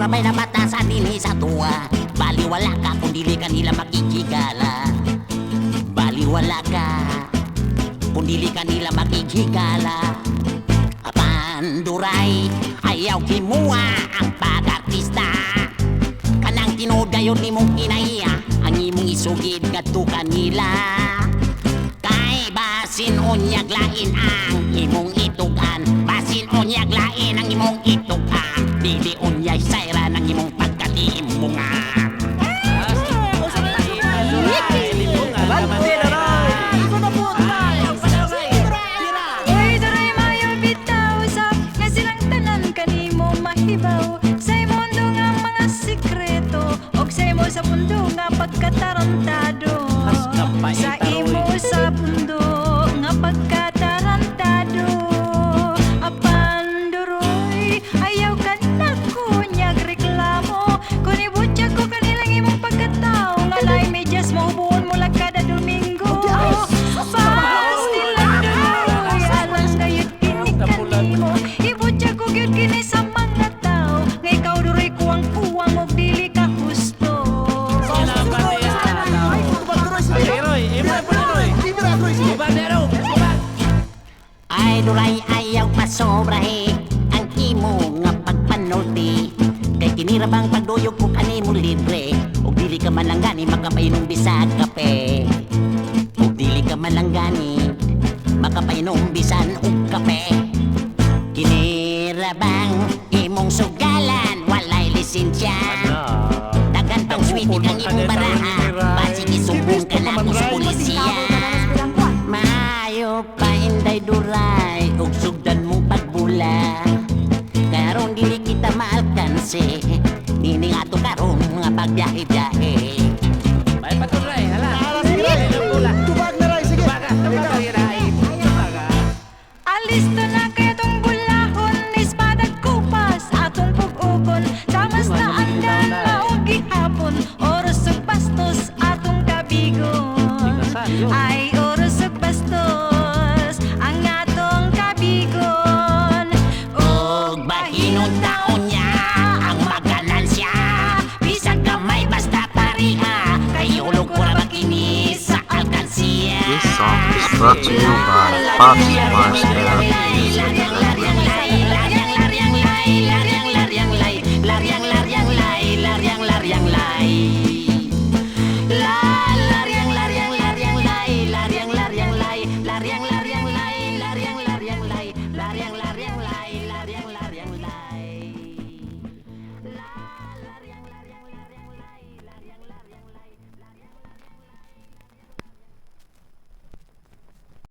rabay na batasan din sa tuwa. Baliwala ka kung dili ka nila makikigala. Baliwala ka kung dili ka nila makikigala. Panduray, ayaw kimuha ang pag-artista. Kanang tinudayon ni mong kinaiya ang imong isugid kadto kanila. Kay basin unyag lain ang imong itugan. Basin unyag lain ang imong itugan. Dili unyay sayra ng imong pagkalimbungan. Say mundo nga mga sikreto og say mo sa mundo nga pagkatarantado. Sa imo sa mundo nga pagkatarantado. Apanduroy ayaw ka na kunyag reklamo. Kung ibutya ko kanilang imong pagkatao nga lay medyas maubuon mo lang kada Domingo. Basti lang duroy alang gayud kini kanimo. Ibutya ko gyud kini sa ay duray ayaw pasobrahe ang imo nga pagpanulti. Kay kinirabang pagduyog ko kanimo libre. Og dili ka man lang gani makapainom bisag kape. Og dili ka man lang gani makapainom bisan og kape. Kinirabang imong sugalan walay lisensya. Dagan pang sweetie ang imong baraha. Basig isumbong ka na sa pulisya. Maayo pa inday duray ug sugdan mong pagbula. Karon dili kita maalkanse. Dini nga to karon nga pagbiyahe-biyahe. Bay patuloy, hala. Tubag na ray, sige. Alis to na kaya tong bulahon. Ispadag kupas atong pag-ugon. Samas na andan maong gihapon. Oros ug bastos atong kabigon. Ay oros ug bastos ang atong kabigon. Og bahinon taon niya ang maganansya. Bisan kamay basta pariha. Kayulog ko na makini sa alkansiya. This song is brought to you by Pops Mars Laryang lay